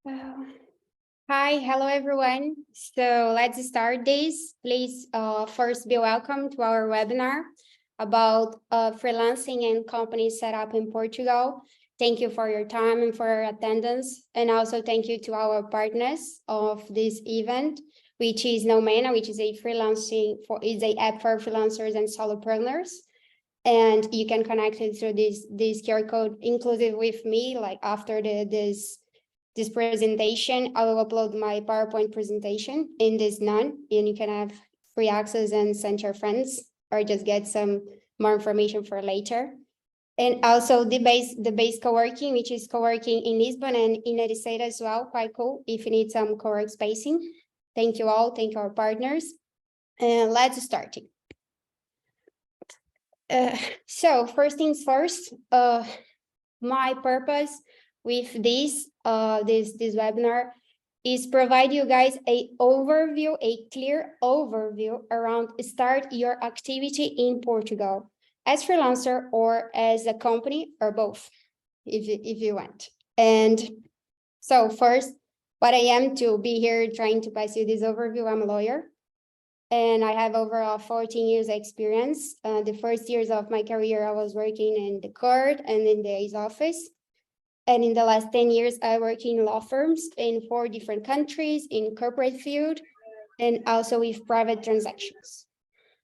Uh, Hi, hello everyone. So let's start this. Please first be welcome to our webinar about freelancing and company setup in Portugal. Thank you for your time and for your attendance. And also thank you to our partners of this event, which is Nomena, which is a is a app for freelancers and solopreneurs. And you can connect it through this QR code inclusive with me, like after this presentation, I will upload my PowerPoint presentation in this none, and you can have free access and send your friends or just get some more information for later. And also the base co-working, which is co-working in Lisbon and in United States as well, quite cool if you need some co-work spacing. Thank you all, thank our partners. And let's start it. So first things first, my purpose with this webinar is provide you guys a clear overview around start your activity in Portugal as freelancer or as a company or both, if you want. And so first, what I am to be here trying to pass you this overview, I'm a lawyer. And I have over 14 years experience. The first years of my career, I was working in the court and in the ACE office. And in the last 10 years, I work in law firms in 4 different countries in corporate field and also with private transactions.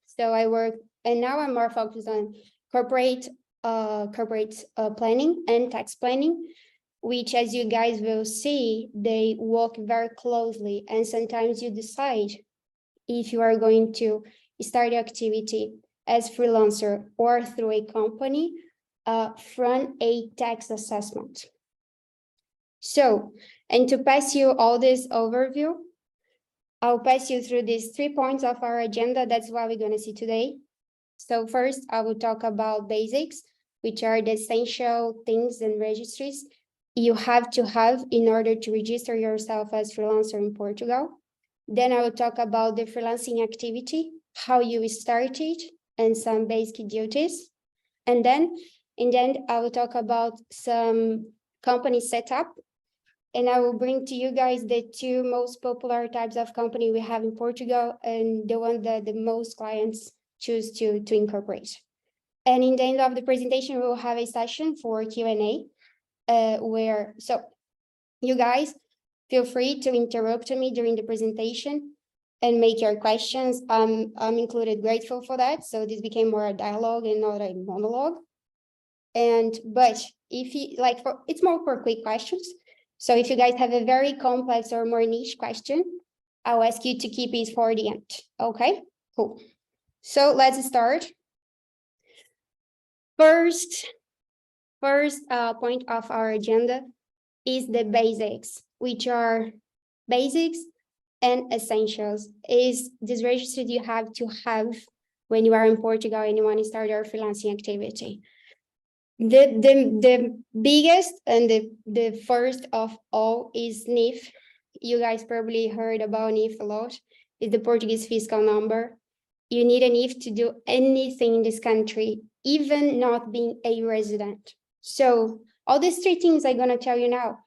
So I work, and now I'm more focused on corporate planning and tax planning, which, as you guys will see, they work very closely. And sometimes you decide if you are going to start your activity as freelancer or through a company from a tax assessment. So, and to pass you all this overview, I'll pass you through these 3 points of our agenda. That's what we're going to see today. So first, I will talk about basics, which are the essential things and registries you have to have in order to register yourself as freelancer in Portugal. Then I will talk about the freelancing activity, how you start it, and some basic duties. And then in the end, I will talk about some company setup. And I will bring to you guys the 2 most popular types of company we have in Portugal and the one that the most clients choose to incorporate. And in the end of the presentation, we will have a session for Q&A where, so you guys feel free to interrupt me during the presentation and make your questions. I'm included grateful for that. So this became more a dialogue and not a monologue. But if you like, it's more for quick questions. So if you guys have a very complex or more niche question, I'll ask you to keep it for the end. Okay, cool. So let's start. First point of our agenda is the basics, which are basics and essentials. Is this register you have to have when you are in Portugal and you want to start your freelancing activity. The biggest and the first of all is NIF. You guys probably heard about NIF a lot. It's the Portuguese fiscal number. You need a NIF to do anything in this country, even not being a resident. So all these 3 things I'm going to tell you now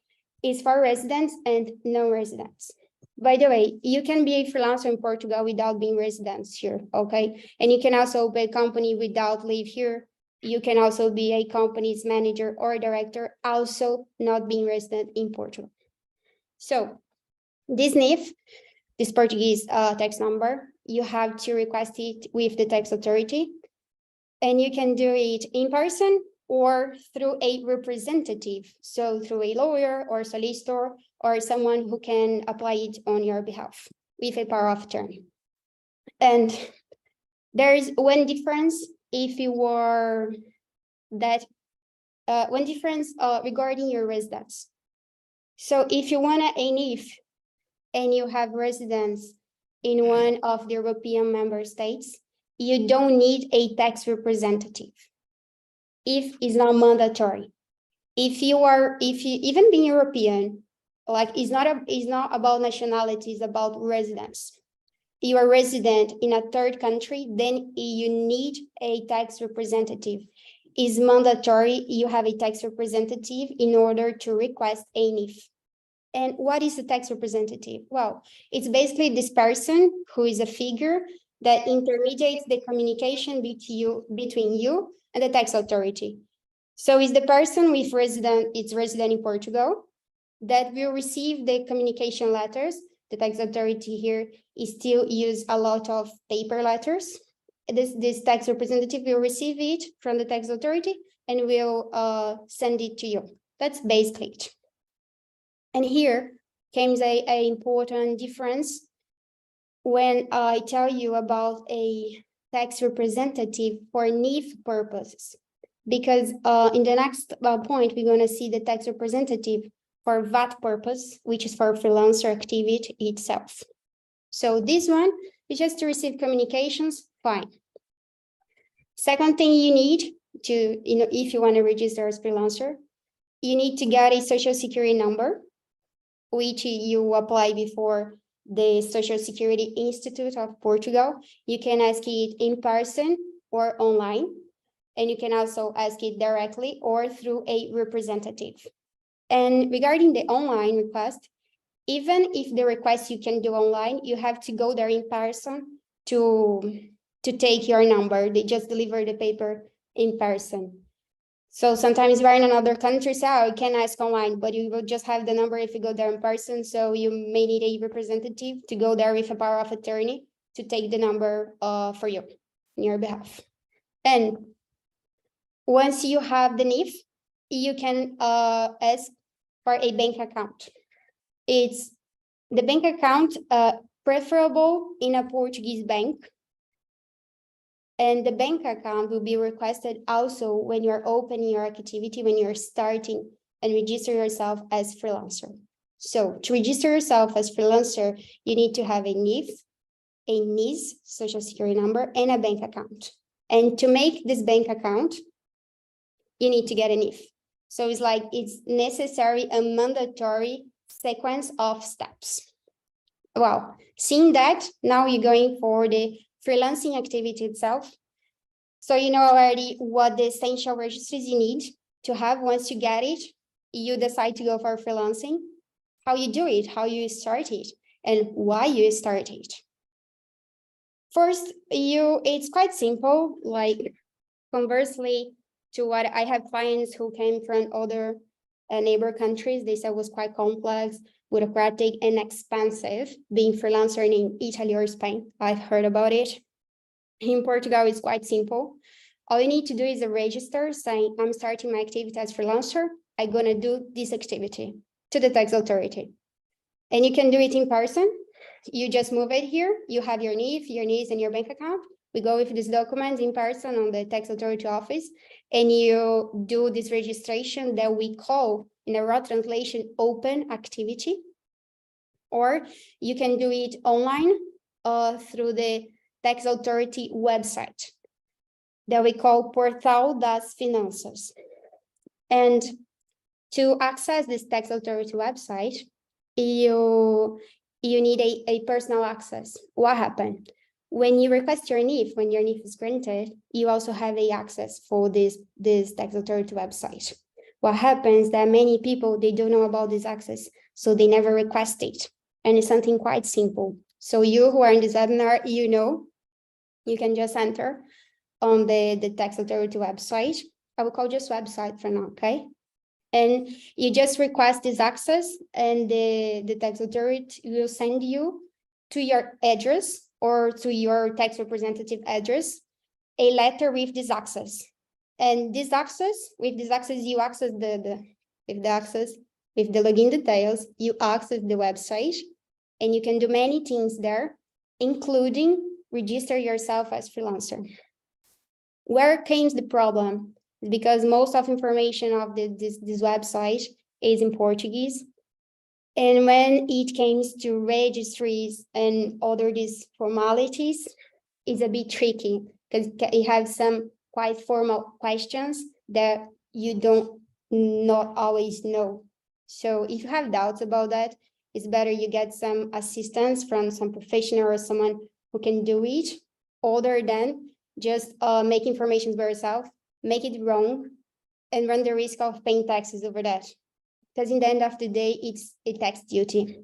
is for residents and non-residents. By the way, you can be a freelancer in Portugal without being residents here, okay? And you can also open a company without live here. You can also be a company's manager or director, also not being resident in Portugal. So this NIF, this Portuguese tax number, you have to request it with the tax authority. And you can do it in person or through a representative. So through a lawyer or solicitor or someone who can apply it on your behalf with a power of attorney. And there's one difference if you were that one difference regarding your residence. So if you want a NIF and you have residence in one of the European member states, you don't need a tax representative. If it's not mandatory. If you even being European, like it's not about nationality, it's about residence. You are resident in a third country, then you need a tax representative. It's mandatory you have a tax representative in order to request a NIF. And what is a tax representative? Well, it's basically this person who is a figure that intermediates the communication between you and the tax authority. So it's the person with resident in Portugal that will receive the communication letters. The tax authority here is still use a lot of paper letters. This tax representative will receive it from the tax authority and will send it to you. That's basically it. And here comes an important difference when I tell you about a tax representative for NIF purposes, because in the next point, we're going to see the tax representative for VAT purpose, which is for freelancer activity itself. So this one is just to receive communications, fine. Second thing you need to, if you want to register as freelancer, you need to get a social security number, which you apply before the Social Security Institute of Portugal. You can ask it in person or online, and you can also ask it directly or through a representative. And regarding the online request, even if the request you can do online, you have to go there in person to take your number. They just deliver the paper in person. So sometimes you're in another country, so you can ask online, but you will just have the number if you go there in person. So you may need a representative to go there with a power of attorney to take the number for you on your behalf. And once you have the NIF, you can ask for a bank account. It's the bank account preferable in a Portuguese bank. And the bank account will be requested also when you're opening your activity, when you're starting and register yourself as freelancer. So to register yourself as freelancer, you need to have a NIF, a NIS, social security number, and a bank account. And to make this bank account, you need to get a NIF. So it's necessary a mandatory sequence of steps. Well, seeing that, now you're going for the freelancing activity itself. So you know already what the essential registries you need to have. Once you get it, you decide to go for freelancing, how you do it, how you start it, and why you start it. First, it's quite simple, like conversely to what I have clients who came from other neighbor countries, they said was quite complex, bureaucratic, and expensive being freelancer in Italy or Spain. I've heard about it. In Portugal, it's quite simple. All you need to do is a register saying, I'm starting my activity as freelancer. I'm going to do this activity to the tax authority. And you can do it in person. You just move it here. You have your NIF, your NIS, and your bank account. We go with these documents in person on the tax authority office, and you do this registration that we call, in a raw translation, open activity. Or you can do it online through the tax authority website that we call Portal das Finanças. And to access this tax authority website, you need a personal access. What happened? When you request your NIF, when your NIF is granted, you also have a access for this tax authority website. What happens that many people, they don't know about this access, so they never request it. And it's something quite simple. So you who are in this webinar, you can just enter on the tax authority website. I will call just website for now, okay? And you just request this access, and the tax authority will send you to your address or to your tax representative address a letter with this access. And with this access, you access with the login details, you access the website, and you can do many things there, including register yourself as freelancer. Where comes the problem? Because most of information of this website is in Portuguese. And when it comes to registries and other these formalities, it's a bit tricky because it has some quite formal questions that you not always know. So if you have doubts about that, it's better you get some assistance from some professional or someone who can do it, other than just make information by yourself, make it wrong, and run the risk of paying taxes over that. because in the end of the day, it's a tax duty.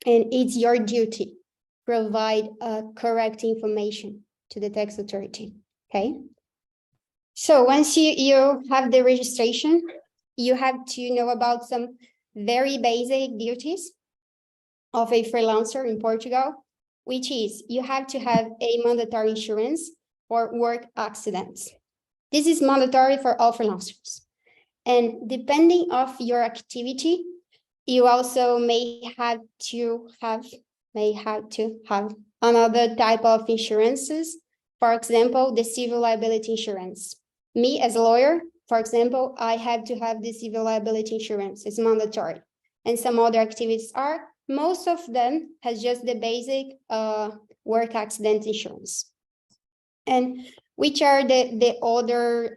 And it's your duty provide correct information to the tax authority, okay? So once you have the registration, you have to know about some very basic duties of a freelancer in Portugal, which is you have to have a mandatory insurance for work accidents. This is mandatory for all freelancers. And depending of your activity, you also may have to have another type of insurances. For example, the civil liability insurance. Me as a lawyer, for example, I have to have the civil liability insurance. It's mandatory. And some other activities are, most of them has just the basic work accident insurance. And which are the other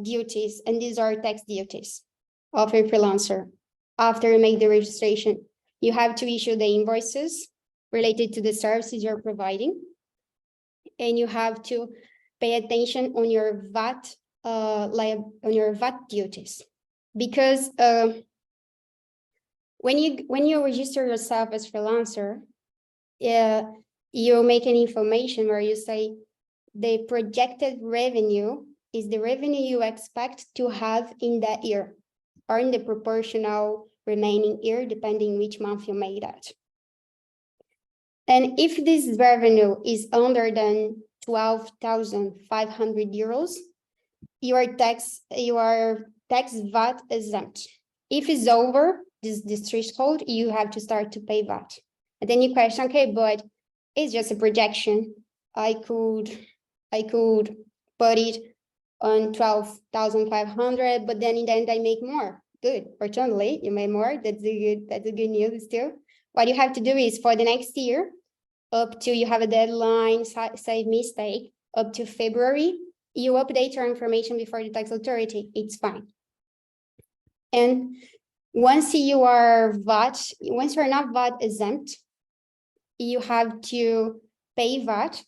duties, and these are tax duties of a freelancer. After you make the registration, you have to issue the invoices related to the services you're providing, and you have to pay attention on your VAT duties, because when you register yourself as freelancer, you make an information where you say the projected revenue is the revenue you expect to have in that year, or in the proportional remaining year, depending which month you made that. And if this revenue is under than 12,500 euros, you are tax VAT exempt. If it's over this threshold, you have to start to pay VAT. And then you question, okay, but it's just a projection. I could put it on 12,500, but then in the end I make more. Good, fortunately, you made more. That's a good news still. What you have to do is for the next year, up to you have a deadline, say mistake, up to February, you update your information before the tax authority. It's fine. And once you're not VAT exempt, you have to pay VAT.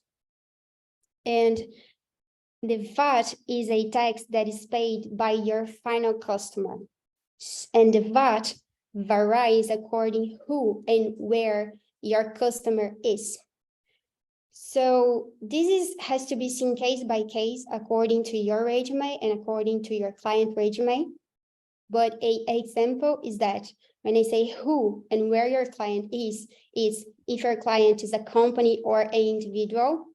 And the VAT is a tax that is paid by your final customer. And the VAT varies according who and where your customer is. So this has to be seen case by case according to your resume and according to your client resume. But an example is that when I say who and where your client is if your client is a company or an individual,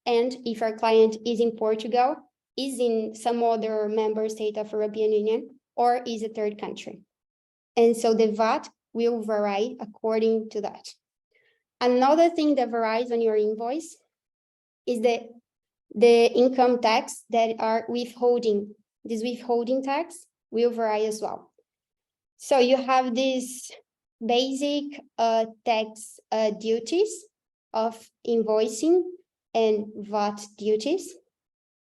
and if your client is in Portugal, is in some other member state of European Union, or is a third country. And so the VAT will vary according to that. Another thing that varies on your invoice is the income tax that are withholding. This withholding tax will vary as well. So you have these basic tax duties of invoicing and VAT duties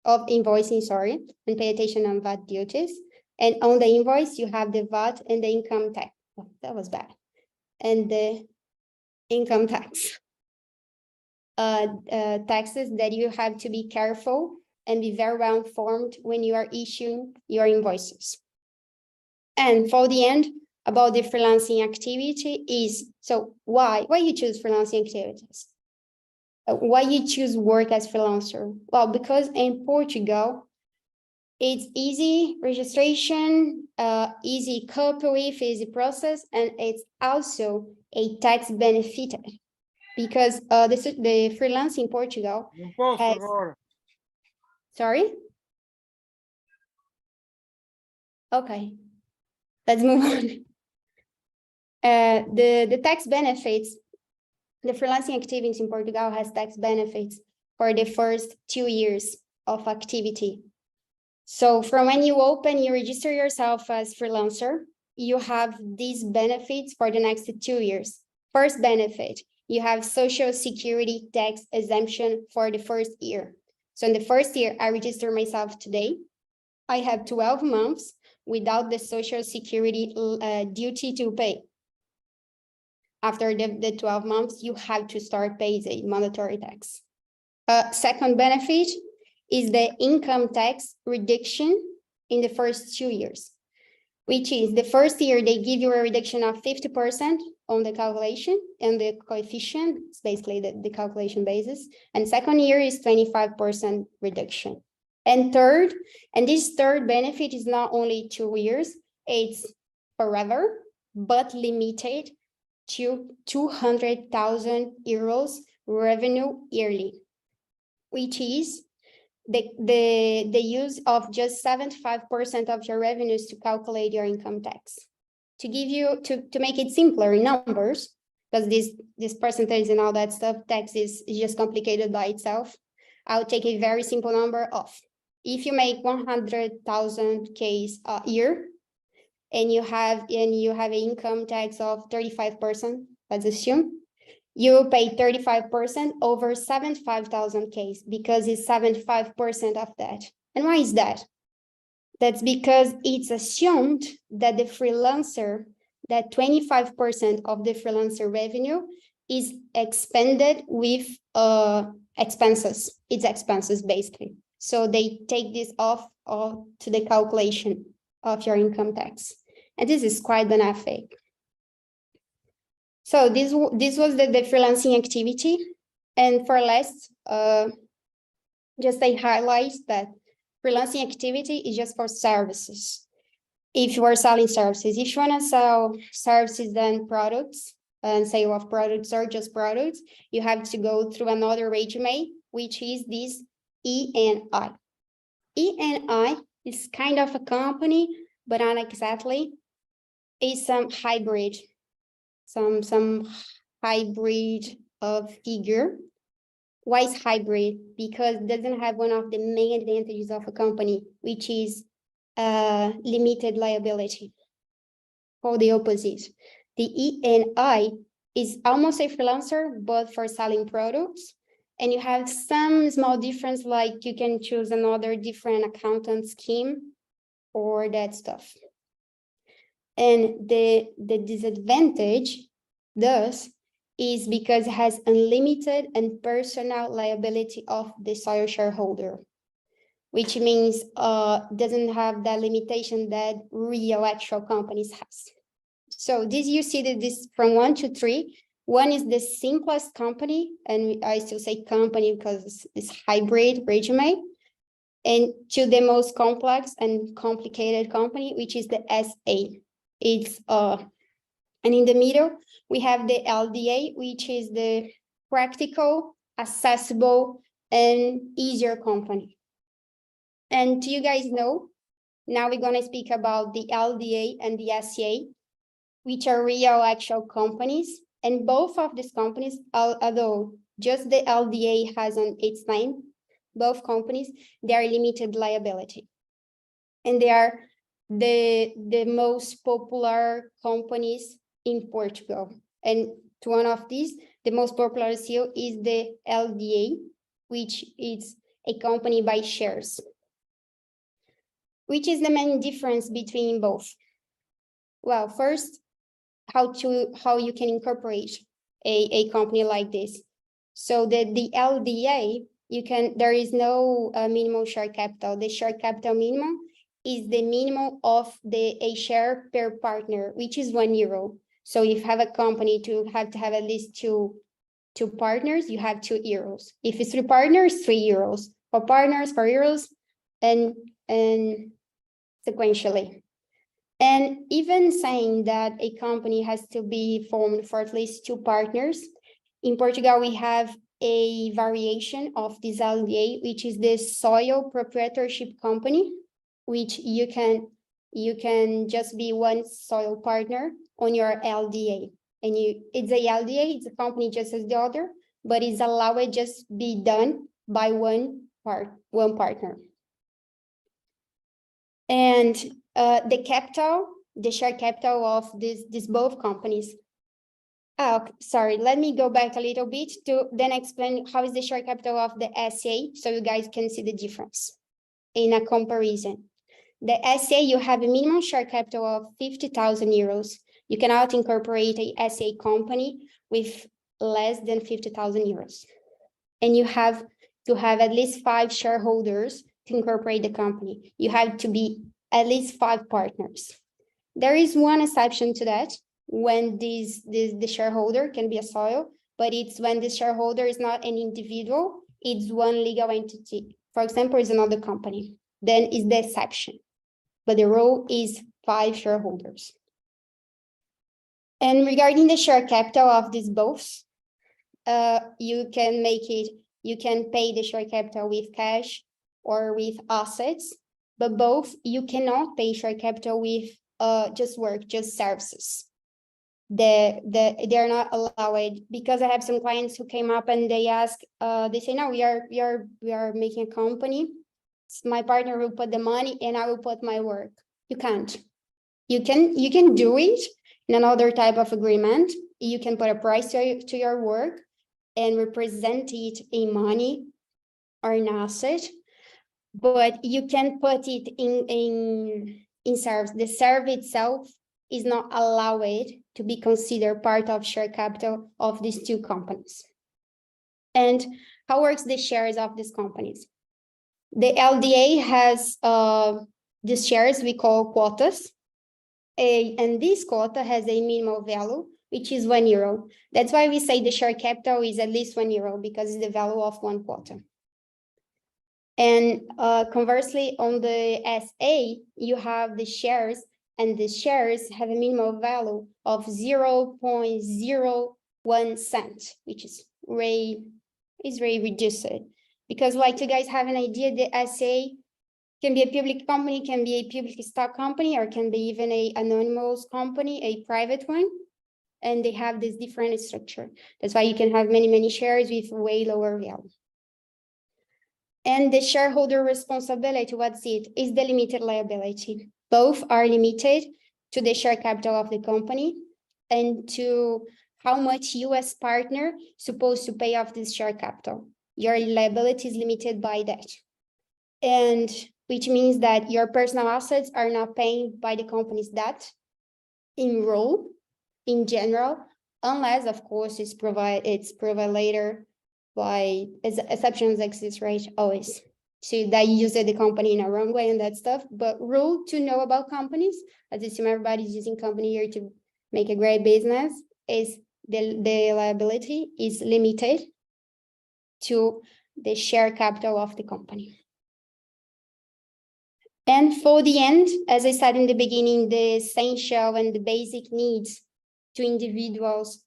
of invoicing, sorry, and pay attention on VAT duties. And on the invoice, you have the VAT and the income tax. Oh, that was bad. And the income tax. Taxes that you have to be careful and be very well informed when you are issuing your invoices. And for the end, about the freelancing activity is, so why you choose freelancing activities? Why you choose work as freelancer? Well, because in Portugal, it's easy registration, easy copy with, easy process, and it's also a tax benefit because the freelance in Portugal has... Sorry? Okay, let's move on. The tax benefits, the freelancing activities in Portugal has tax benefits for the first 2 years of activity. So from when you register yourself as freelancer, you have these benefits for the next 2 years. First benefit, you have Social Security tax exemption for the first year. So in the first year, I register myself today. I have 12 months without the Social Security duty to pay. After the 12 months, you have to start paying a mandatory tax. Second benefit is the income tax reduction in the first 2 years. which is the first year they give you a reduction of 50% on the calculation and the coefficient, it's basically the calculation basis. And second year is 25% reduction. And third, and this third benefit is not only 2 years, it's forever, but limited to 200,000 euros revenue yearly, which is the use of just 75% of your revenues to calculate your income tax. To give you, to make it simpler in numbers, because this percentage and all that stuff, tax is just complicated by itself. I'll take a very simple number of, if you make 100,000 Ks a year, and you have an income tax of 35%, let's assume, you pay 35% over 75,000 Ks because it's 75% of that. And why is that? That's because it's assumed that the freelancer, that 25% of the freelancer revenue is expended with expenses. It's expenses basically. So they take this off to the calculation of your income tax. And this is quite beneficial. So this was the freelancing activity. And for last, just a highlight that freelancing activity is just for services. If you are selling services, if you want to sell services then products, and sale of products or just products, you have to go through another regime, which is this ENI. ENI is kind of a company, but not exactly. It's some hybrid, some hybrid of figure. Why is hybrid? Because it doesn't have one of the main advantages of a company, which is limited liability. Or the opposite. The ENI is almost a freelancer, but for selling products. And you have some small difference, like you can choose another different accountant scheme or that stuff. And the disadvantage, thus, is because it has unlimited and personal liability of the sole shareholder, which means doesn't have that limitation that real actual companies has. So this, you see that this from 1 to 3, 1 is the simplest company, and I still say company because it's hybrid regime, and to the most complex and complicated company, which is the SA. It's and in the middle, we have the LDA, which is the practical, accessible, and easier company. And you guys know, now we're going to speak about the LDA and the SCA, which are real actual companies. And both of these companies, although just the LDA has on its name, both companies, they are limited liability. And they are the most popular companies in Portugal. And to one of these, the most popular still is the LDA, which is a company by shares. Which is the main difference between both? Well, first, how you can incorporate a company like this. So the LDA, there is no minimum share capital. The share capital minimum is the minimum of a share per partner, which is €1. So if you have a company to have at least two partners, you have €2. If it's 3 partners, €3. 4 partners, €4, and sequentially. And even saying that a company has to be formed for at least 2 partners, in Portugal, we have a variation of this LDA, which is the sole proprietorship company, which you can just be one sole partner on your LDA. And it's a LDA, it's a company just as the other, but it's allowed just be done by one partner. And the share capital of these both companies. Oh, sorry, let me go back a little bit to then explain how is the share capital of the SA, so you guys can see the difference in a comparison. The SA, you have a minimum share capital of €50,000. You cannot incorporate a SA company with less than €50,000. And you have to have at least 5 shareholders to incorporate the company. You have to be at least 5 partners. There is one exception to that when the shareholder can be a soil, but it's when the shareholder is not an individual, it's one legal entity. For example, it's another company, then is the exception. But the rule is 5 shareholders. And regarding the share capital of these both, you can pay the share capital with cash or with assets, but both you cannot pay share capital with just work, just services. They're not allowed, because I have some clients who came up and they ask, they say, no, we are making a company. My partner will put the money and I will put my work. You can't. You can do it in another type of agreement. You can put a price to your work and represent it in money or an asset, but you can put it in service. The service itself is not allowed to be considered part of share capital of these two companies. And how works the shares of these companies? The LDA has the shares we call quotas, and this quota has a minimal value, which is €1. That's why we say the share capital is at least €1, because it's the value of one quota. And conversely, on the SA, you have the shares, and the shares have a minimal value of 0.01 cent, which is very reduced. Because like you guys have an idea, the SA can be a public company, can be a public stock company, or can be even a anonymous company, a private one. And they have this different structure. That's why you can have many shares with way lower value. And the shareholder responsibility, what's it? Is the limited liability. Both are limited to the share capital of the company and to how much you as partner supposed to pay off this share capital. Your liability is limited by that. And which means that your personal assets are not paying by the company's debt in rule, in general, unless of course it's provided later by exceptions exist, right? Always. So that you use the company in a wrong way and that stuff. But rule to know about companies, as I assume everybody's using company here to make a great business, is the liability is limited to the share capital of the company. And for the end, as I said in the beginning, the essential and the basic needs to individuals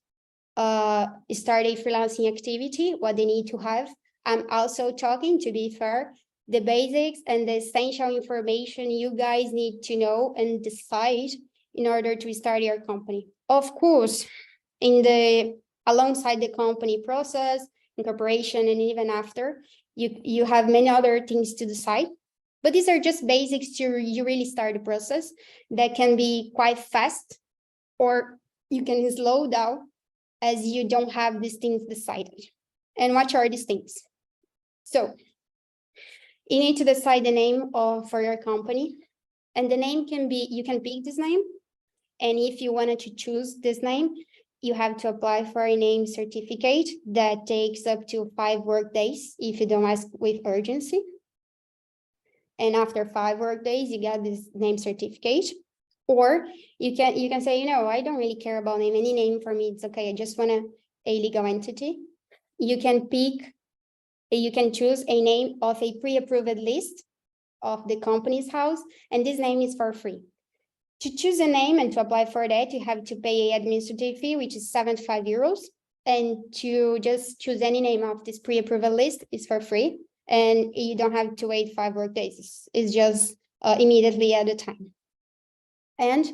start a freelancing activity, what they need to have. I'm also talking, to be fair, the basics and the essential information you guys need to know and decide in order to start your company. Of course, alongside the company process, incorporation, and even after, you have many other things to decide. But these are just basics to you really start the process that can be quite fast, or you can slow down as you don't have these things decided. And what are these things? So you need to decide the name for your company. And the name can be, you can pick this name. And if you wanted to choose this name, you have to apply for a name certificate that takes up to 5 work days if you don't ask with urgency. And after 5 work days, you get this name certificate. Or you can say, I don't really care about name. Any name for me, it's okay. I just want a legal entity. You can choose a name of a pre-approved list of the company's house, and this name is for free. To choose a name and to apply for that, you have to pay an administrative fee, which is €75. And to just choose any name of this pre-approved list is for free. And you don't have to wait 5 work days. It's just immediately at the time. And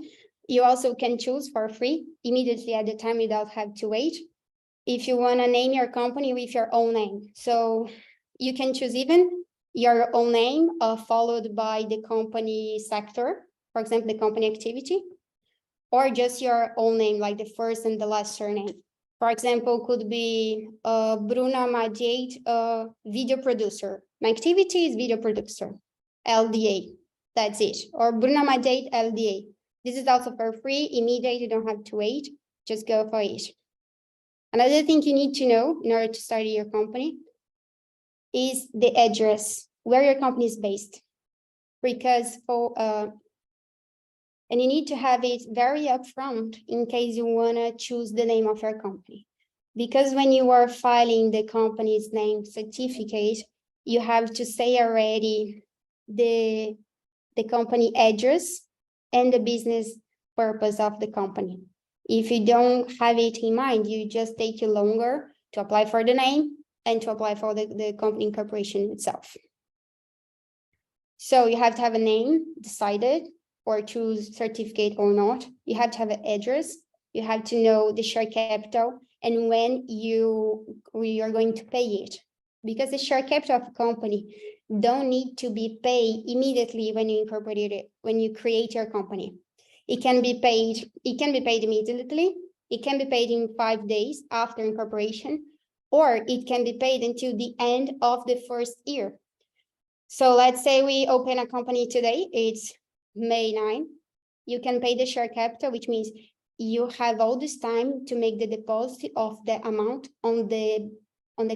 you also can choose for free immediately at the time without have to wait if you want to name your company with your own name. So you can choose even your own name followed by the company sector, for example, the company activity, or just your own name, like the first and the last surname. For example, could be Bruna Eid, video producer. My activity is video producer, LDA. That's it. Or Bruna Eid, LDA. This is also for free, immediate. You don't have to wait. Just go for it. Another thing you need to know in order to start your company is the address, where your company is based. Because And you need to have it very upfront in case you want to choose the name of your company. Because when you are filing the company's name certificate, you have to say already the company address and the business purpose of the company. If you don't have it in mind, you just take you longer to apply for the name and to apply for the company incorporation itself. So you have to have a name decided, or choose certificate or not. You have to have an address. You have to know the share capital and when you are going to pay it. Because the share capital of a company don't need to be paid immediately when you incorporate it, when you create your company. It can be paid immediately. It can be paid in 5 days after incorporation, or it can be paid until the end of the first year. So let's say we open a company today, it's May 9. You can pay the share capital, which means you have all this time to make the deposit of the amount on the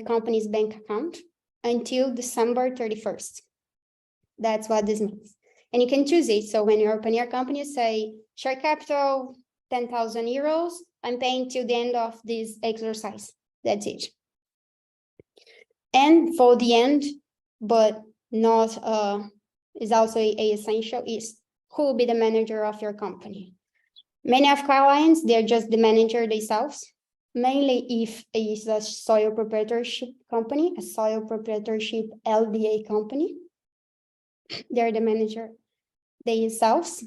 company's bank account until December 31st. That's what this means. And you can choose it. So when you open your company, you say share capital, 10,000 euros. I'm paying till the end of this exercise. That's it. And for the end, but not is also a essential, is who will be the manager of your company. Many of clients, they're just the manager themselves, mainly if it's a soil proprietorship company, a soil proprietorship LDA company. They're the manager themselves.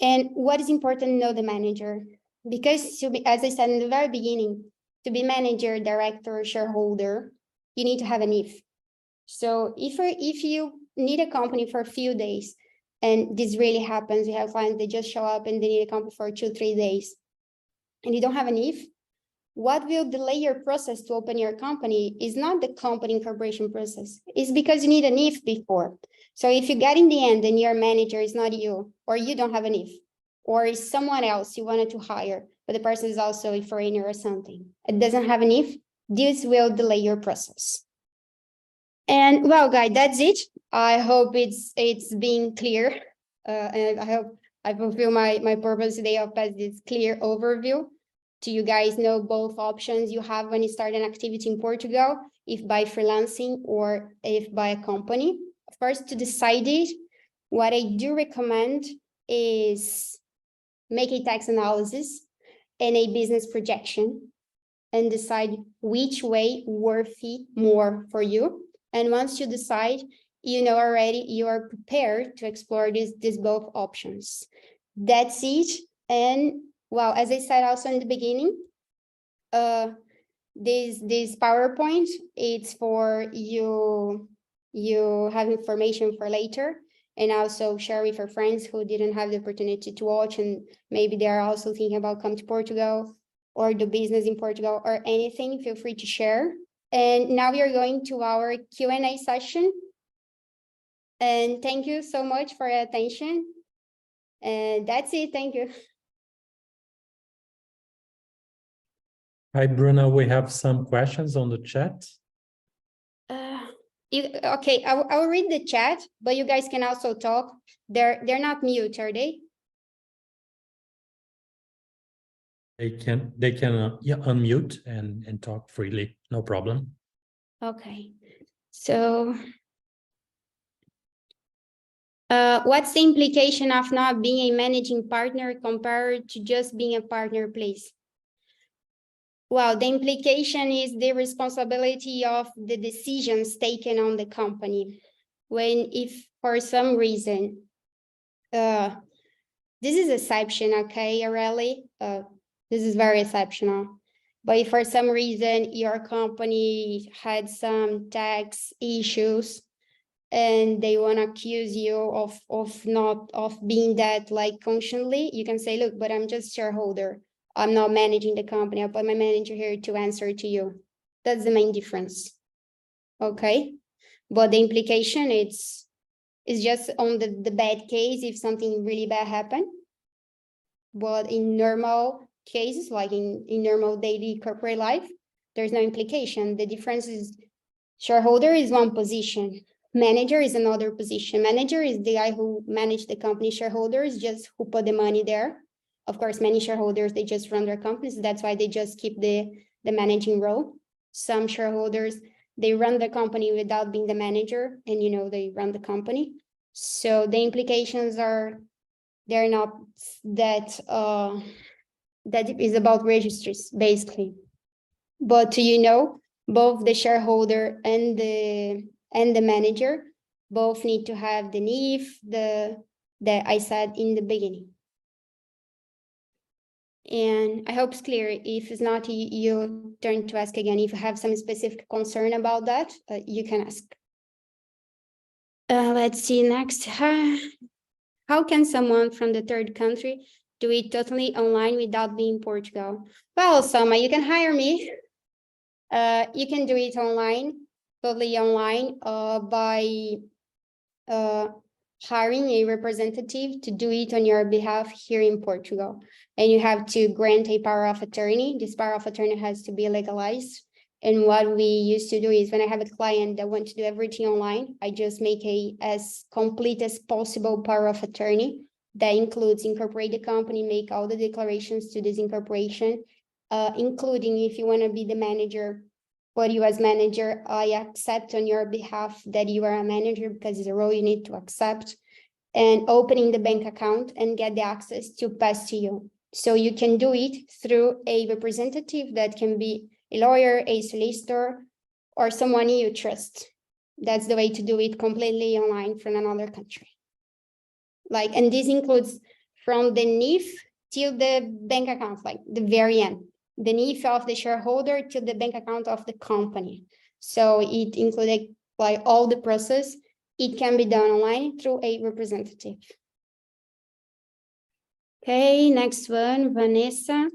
And what is important to know the manager? Because to be, as I said in the very beginning, to be manager, director, shareholder, you need to have an if. So if you need a company for a few days, and this really happens, we have clients that just show up and they need a company for 2-3 days, and you don't have an if, what will delay your process to open your company is not the company incorporation process. It's because you need an if before. So if you get in the end and your manager is not you, or you don't have an if, or is someone else you wanted to hire, but the person is also a foreigner or something, it doesn't have an if, this will delay your process. And well, guys, that's it. I hope it's being clear. And I hope I fulfill my purpose today of passing this clear overview to you guys know both options you have when you start an activity in Portugal, if by freelancing or if by a company. First, to decide it, what I do recommend is make a tax analysis and a business projection and decide which way worthy more for you. And once you decide, you know already you are prepared to explore these both options. That's it. And well, as I said also in the beginning, this PowerPoint, it's for you have information for later, and also share with your friends who didn't have the opportunity to watch, and maybe they are also thinking about coming to Portugal or do business in Portugal or anything. Feel free to share. And now we are going to our Q&A session. And thank you so much for your attention. And that's it. Thank you. Hi, Bruna. We have some questions on the chat. Okay, I will read the chat, but you guys can also talk. They're not mute, are they? They can yeah, unmute and talk freely, no problem. Okay, so what's the implication of not being a managing partner compared to just being a partner, please? Well, the implication is the responsibility of the decisions taken on the company. If for some reason, this is exception, okay, really? This is very exceptional. But if for some reason your company had some tax issues and they want to accuse you of being that like consciently, you can say, look, but I'm just shareholder. I'm not managing the company. I'll put my manager here to answer to you. That's the main difference. Okay. But the implication is just on the bad case if something really bad happened. But in normal cases, like in normal daily corporate life, there's no implication. The difference is shareholder is one position. Manager is another position. Manager is the guy who manage the company, shareholders, just who put the money there. Of course, many shareholders, they just run their companies. That's why they just keep the managing role. Some shareholders, they run the company without being the manager, and they run the company. So the implications are, they're not that that is about registries, basically. But both the shareholder and the manager both need to have the NIF that I said in the beginning. And I hope it's clear. If it's not, you turn to ask again. If you have some specific concern about that, you can ask. Let's see next. How can someone from the third country do it totally online without being in Portugal? Well, Sama, you can hire me. You can do it online, totally online, by hiring a representative to do it on your behalf here in Portugal. And you have to grant a power of attorney. This power of attorney has to be legalized. And what we used to do is, when I have a client that wants to do everything online, I just make a as complete as possible power of attorney that includes incorporate the company, make all the declarations to this incorporation, including if you want to be the manager, but you as manager, I accept on your behalf that you are a manager, because it's a role you need to accept, and opening the bank account and get the access to pass to you. So you can do it through a representative that can be a lawyer, a solicitor, or someone you trust. That's the way to do it completely online from another country. And this includes from the NIF till the bank account, like the very end. The NIF of the shareholder to the bank account of the company. So it included all the process. It can be done online through a representative. Okay, next one, Vanessa.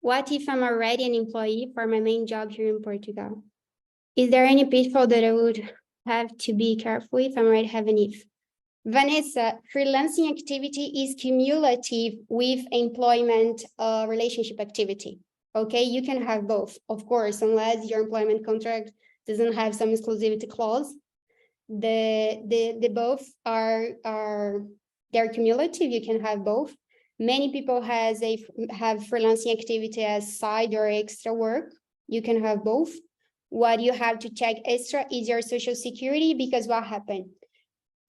What if I'm already an employee for my main job here in Portugal? Is there any pitfall that I would have to be careful if I'm already have an if? Vanessa, freelancing activity is cumulative with employment relationship activity. Okay, you can have both, of course, unless your employment contract doesn't have some exclusivity clause. The both they're cumulative. You can have both. Many people have freelancing activity as side or extra work. You can have both. What you have to check extra is your social security, because what happened?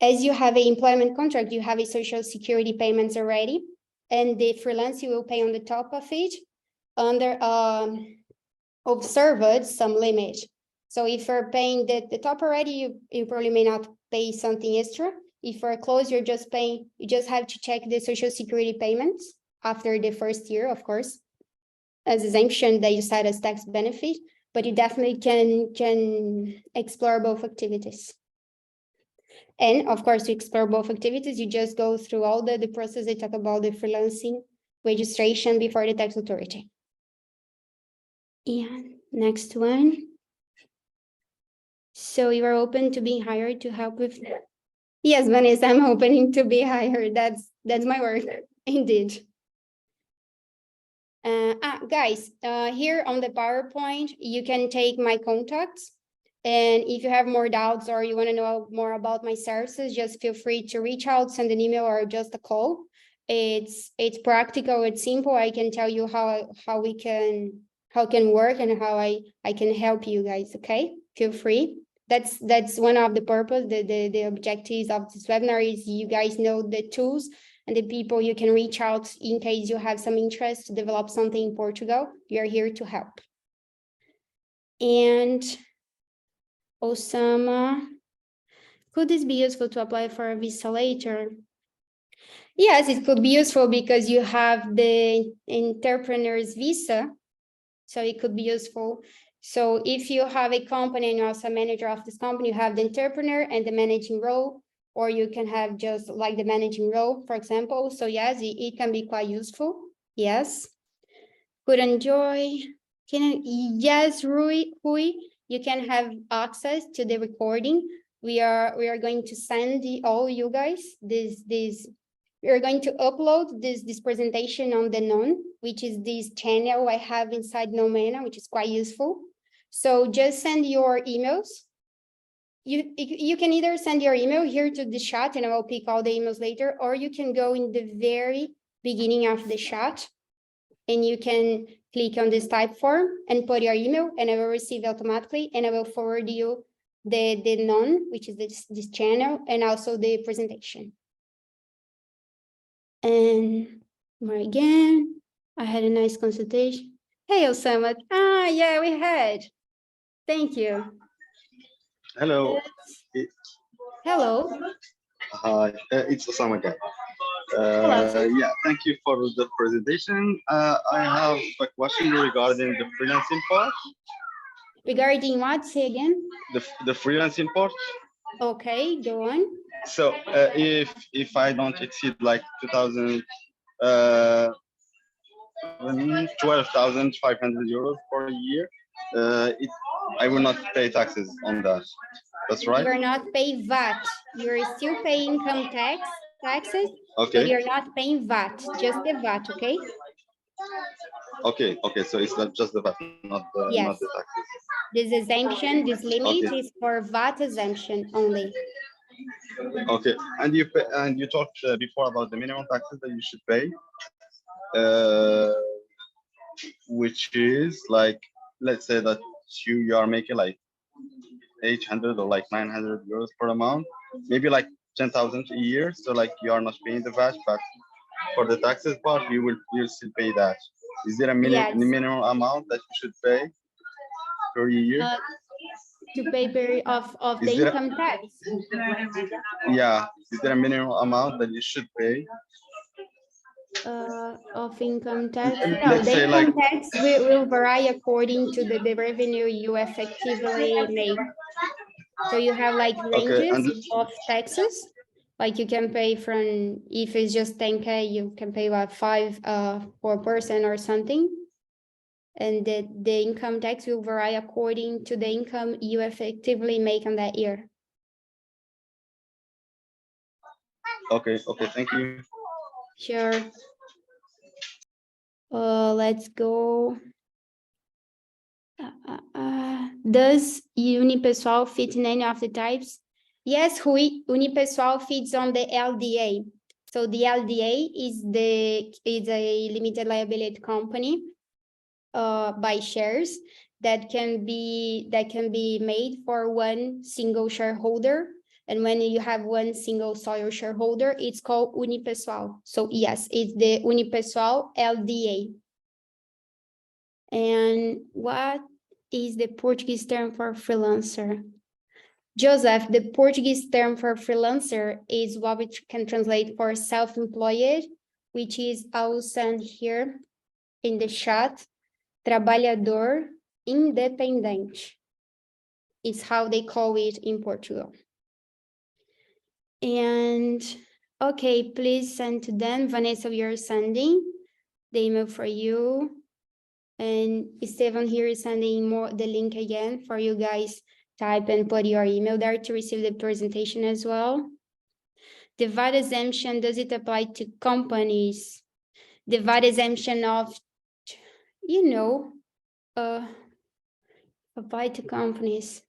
As you have an employment contract, you have a social security payments already, and the freelance will pay on the top of it under observed some limit. So if you're paying the top already, you probably may not pay something extra. If you're close, you're just paying, you just have to check the social security payments after the first year, of course, as exemption that you cite as tax benefit, but you definitely can explore both activities. And of course, to explore both activities, you just go through all the process. They talk about the freelancing registration before the tax authority. And next one. So you are open to being hired to help with. Yes, Vanessa, I'm opening to be hired. That's my work, indeed. Guys, here on the PowerPoint, you can take my contacts. And if you have more doubts or you want to know more about my services, just feel free to reach out, send an email, or just a call. It's practical, it's simple. I can tell you how can work and how I can help you guys. Okay, feel free. That's one of the purpose. The objectives of this webinar is you guys know the tools and the people you can reach out in case you have some interest to develop something in Portugal. We are here to help. And Osama, could this be useful to apply for a visa later? Yes, it could be useful because you have the entrepreneur's visa, so it could be useful. So if you have a company and you're also a manager of this company, you have the entrepreneur and the managing role, or you can have just like the managing role, for example. So yes, it can be quite useful. Yes. Could enjoy. Yes, Rui, you can have access to the recording. We are going to send all you guys this. We are going to upload this presentation on the Known, which is this channel I have inside Nomena, which is quite useful. So just send your emails You can either send your email here to the chat and I will pick all the emails later, or you can go in the very beginning of the chat and you can click on this type form and put your email and I will receive automatically and I will forward you the none, which is this channel, and also the presentation. And more again, I had a nice consultation. Hey, Osama. Ah, yeah, we had. Thank you. Hello. Hello. Hi, it's Osama again. Hello. Yeah, thank you for the presentation. I have a question regarding the freelancing part. Regarding what? Say again. The freelancing part. Okay, go on. So if I don't exceed like 12,500 euros per year, I will not pay taxes on that. That's right. You're not paying VAT. You're still paying income taxes, Okay. but you're not paying VAT, just the VAT, okay? Okay. Okay. So it's not just the VAT, not Yes. the taxes. This exemption, this limit Okay. is for VAT exemption only. Okay. And you talked before about the minimum taxes that you should pay, which is like, let's say that you are making like 800 or like 900 euros per amount, maybe like 10,000 a year. So like you are not paying the VAT, but for the taxes part, you'll still pay that. Is there a minimum amount that you should pay per year? To pay of the income tax. Yeah. Is there a minimum amount that you should pay? Of income tax? No, Let's the say income like, tax will vary according to the revenue you effectively make. So you have like okay, ranges of taxes. Like you can pay from, if it's just 10K, you can pay about 4% or something. And the income tax will vary according to the income you effectively make on that year. okay, thank you. Sure. Let's go. Does unipessoal fit in any of the types? Yes, unipessoal fits on the LDA. So the LDA is a limited liability company by shares that can be made for one single shareholder. And when you have one single sole shareholder, it's called unipessoal. So yes, it's the unipessoal LDA. And what is the Portuguese term for freelancer? Joseph, the Portuguese term for freelancer is what we can translate for self-employed, which is also here in the chat, trabalhador independente. It's how they call it in Portugal. And okay, please send to them. Vanessa, we are sending the email for you. And Esteban here is sending the link again for you guys. Type and put your email there to receive the presentation as well. The VAT exemption, does it apply to companies? The VAT exemption of, apply to companies.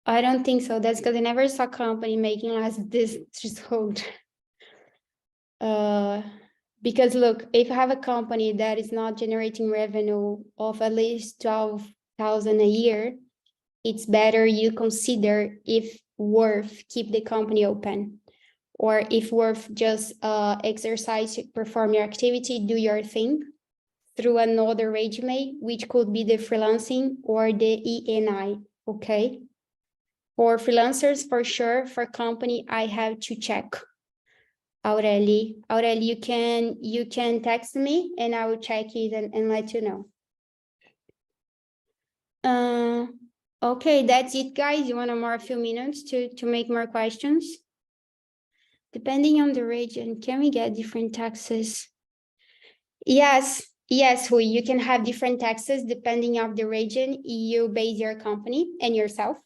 I don't think so. That's because I never saw a company making less this threshold. Because look, if you have a company that is not generating revenue of at least 12,000 a year, it's better you consider if worth keep the company open, or if worth just exercise, perform your activity, do your thing through another regime, which could be the freelancing or the ENI, okay? For freelancers, for sure, for company, I have to check. Aureli, you can text me and I will check it and let you know. Okay, that's it, guys. You want a few minutes to make more questions? Depending on the region, can we get different taxes? Yes, Rui, you can have different taxes depending on the region you base your company and yourself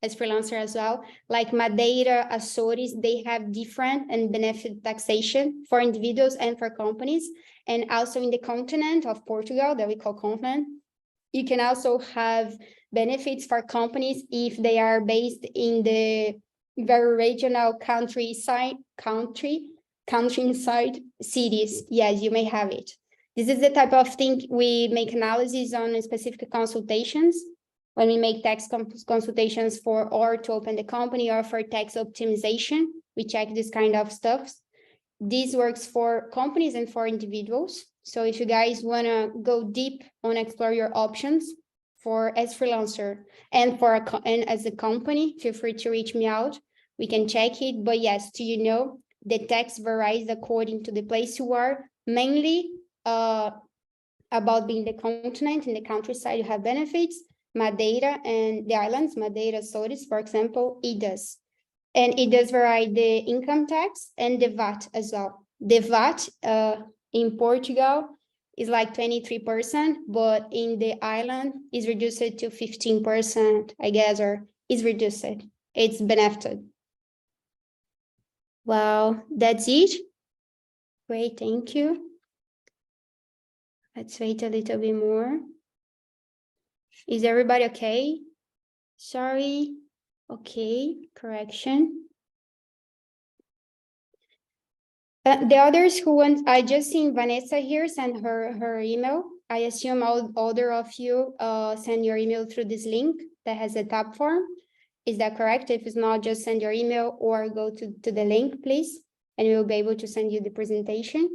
as freelancer as well. Like Madeira, Açores, they have different and benefit taxation for individuals and for companies. And also in the continent of Portugal that we call continent, You can also have benefits for companies if they are based in the very regional countryside cities. Yes, you may have it. This is the type of thing we make analysis on specific consultations. When we make tax consultations for or to open the company or for tax optimization, we check this kind of stuff. This works for companies and for individuals. So if you guys want to go deep on explore your options for as freelancer and for and as a company, feel free to reach me out. We can check it. But yes, you know, the tax varies according to the place you are, mainly about being the continent. In the countryside, you have benefits. Madeira and the islands, Madeira, Açores, for example, it does. And it does vary the income tax and the VAT as well. The VAT in Portugal is like 23%, but in the island is reduced to 15%, I guess, or is reduced. It's benefited. Well, that's it. Great, thank you. Let's wait a little bit more. Is everybody okay? Sorry. Okay, correction. The others who want, I just seen Vanessa here send her email. I assume all other of you send your email through this link that has a tab form. Is that correct? If it's not, just send your email or go to the link, please, and we'll be able to send you the presentation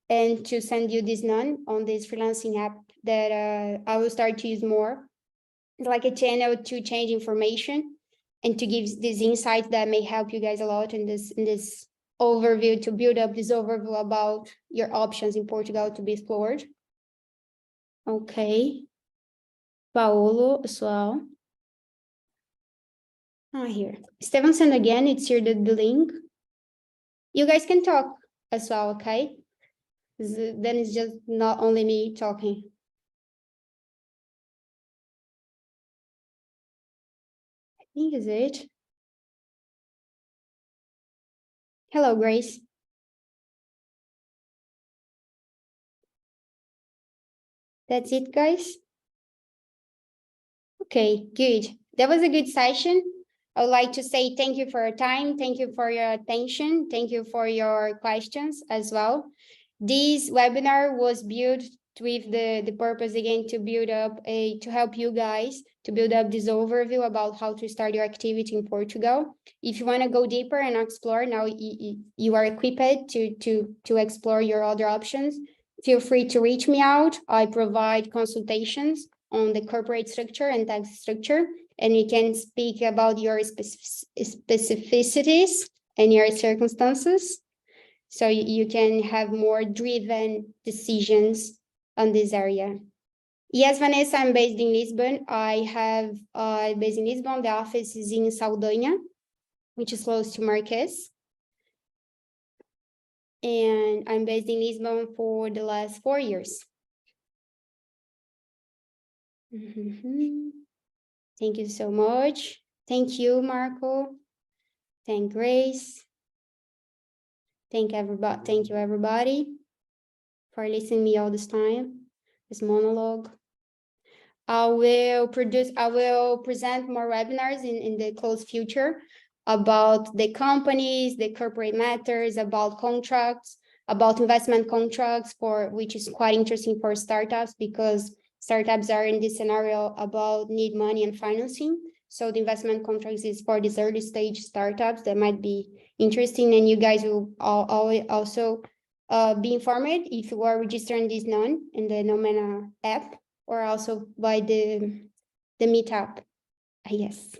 and to send you this on this freelancing app that I will start to use more. It's like a channel to change information and to give these insights that may help you guys a lot in this overview, to build up this overview about your options in Portugal to be explored. Okay. Paolo, pessoal. Here. Esteban, send again, it's here the link. You guys can talk as well, okay? Then it's just not only me talking. I think is it. Hello, Grace. That's it, guys. Okay, good. That was a good session. I would like to say thank you for your time. Thank you for your attention. Thank you for your questions as well. This webinar was built with the purpose again to build up to help you guys to build up this overview about how to start your activity in Portugal. If you want to go deeper and explore, now you are equipped to explore your other options. Feel free to reach me out. I provide consultations on the corporate structure and tax structure, and we can speak about your specificities and your circumstances, so you can have more driven decisions on this area. Yes, Vanessa, I'm based in Lisbon. I'm based in Lisbon. The office is in Saldanha, which is close to Marques. And I'm based in Lisbon for the last 4 years. Thank you so much. Thank you, Marco. Thank Grace. Thank you, everybody, for listening to me all this time, this monologue. I will present more webinars in the close future about the companies, the corporate matters, about contracts, about investment contracts, which is quite interesting for startups, because startups are in this scenario about need money and financing. So the investment contracts is for these early stage startups that might be interesting, and you guys will also be informed if you are registering this in the Nomena app, or also by the meetup. Yes.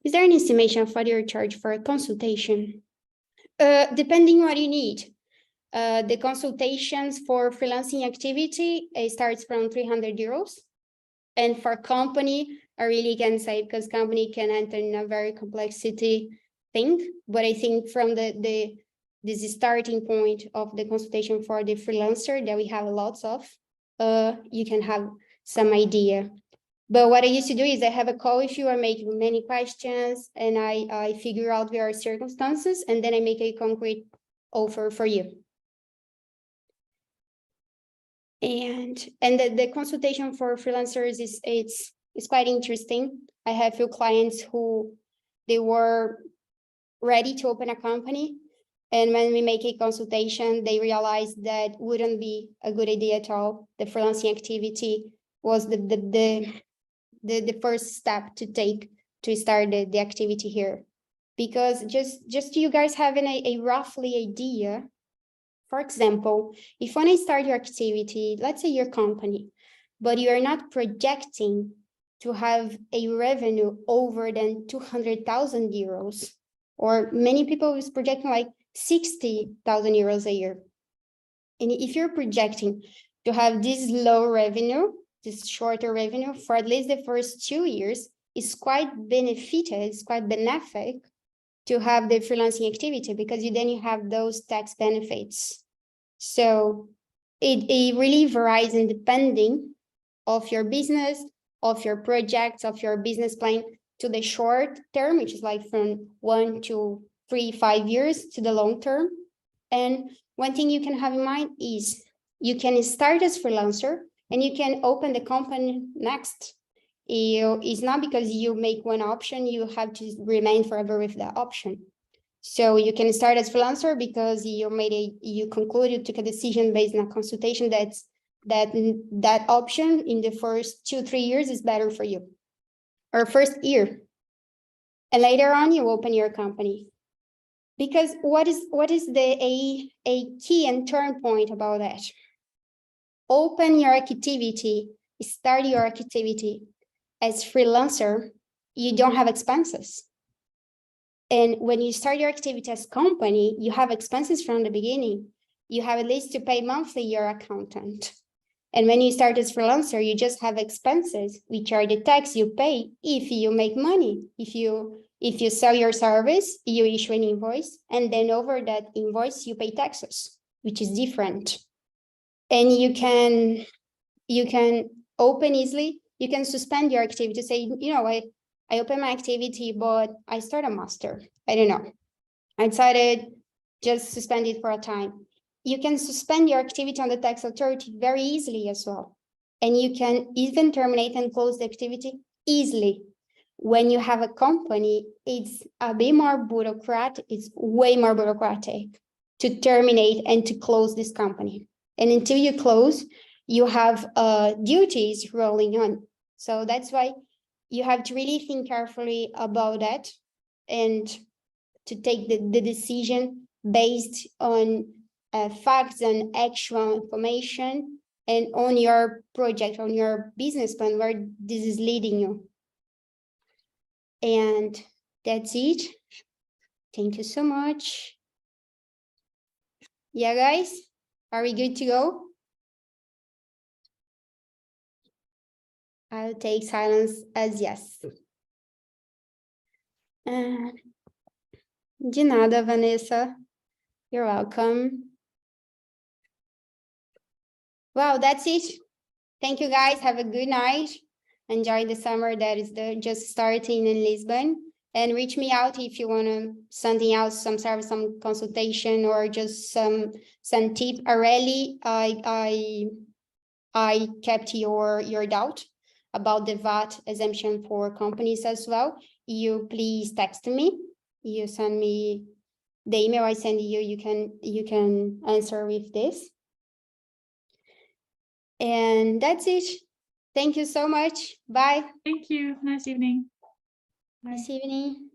Is there an estimation for your charge for a consultation? Depending what you need. The consultations for freelancing activity, it starts from 300 euros. And for company, I really can say, because company can enter in a very complexity thing. But I think from this starting point of the consultation for the freelancer that we have lots of, you can have some idea. But what I used to do is I have a call if you are making many questions, and I figure out your circumstances, and then I make a concrete offer for you. And the consultation for freelancers it's quite interesting. I have few clients who they were ready to open a company, and when we make a consultation, they realized that wouldn't be a good idea at all. The freelancing activity was the first step to take to start the activity here. Because just you guys having a roughly idea, for example, if when I start your activity, let's say your company, but you are not projecting to have a revenue over than 200,000 euros, or many people is projecting like 60,000 euros a year. And if you're projecting to have this low revenue, this shorter revenue for at least the first 2 years, it's quite benefited, it's quite benefic to have the freelancing activity, because then you have those tax benefits. So it really varies in depending of your business, of your projects, of your business plan, to the short term, which is like from 1 to 3, 5 years, to the long term. And one thing you can have in mind is you can start as freelancer and you can open the company next. It's not because you make one option, you have to remain forever with that option. So you can start as freelancer because you concluded, you took a decision based on a consultation that option in the first 2-3 years is better for you, or first year. And later on you open your company. Because what is a key and turn point about that? Open your activity, start your activity as freelancer, you don't have expenses. And when you start your activity as company, you have expenses from the beginning. You have at least to pay monthly your accountant. And when you start as freelancer, you just have expenses, which are the tax you pay if you make money. If you sell your service, you issue an invoice, and then over that invoice, you pay taxes, which is different. And you can open easily, you can suspend your activity, say, I open my activity, but I start a master. I don't know. I decided just suspend it for a time. You can suspend your activity on the tax authority very easily as well. And you can even terminate and close the activity easily. When you have a company, it's a bit more bureaucratic, it's way more bureaucratic to terminate and to close this company. And until you close, you have duties rolling on. So that's why you have to really think carefully about that and to take the decision based on facts and actual information and on your project, on your business plan, where this is leading you. And that's it. Thank you so much. Yeah, guys, are we good to go? I'll take silence as yes. De nada, Vanessa. You're welcome. Wow, that's it. Thank you, guys. Have a good night. Enjoy the summer that is just starting in Lisbon. And reach me out if you want something else, some service, some consultation, or just some tip. Really, I kept your doubt about the VAT exemption for companies as well. You please text me. You send me the email I send you. You can answer with this. And that's it. Thank you so much. Bye. Thank you. Nice evening. Nice evening.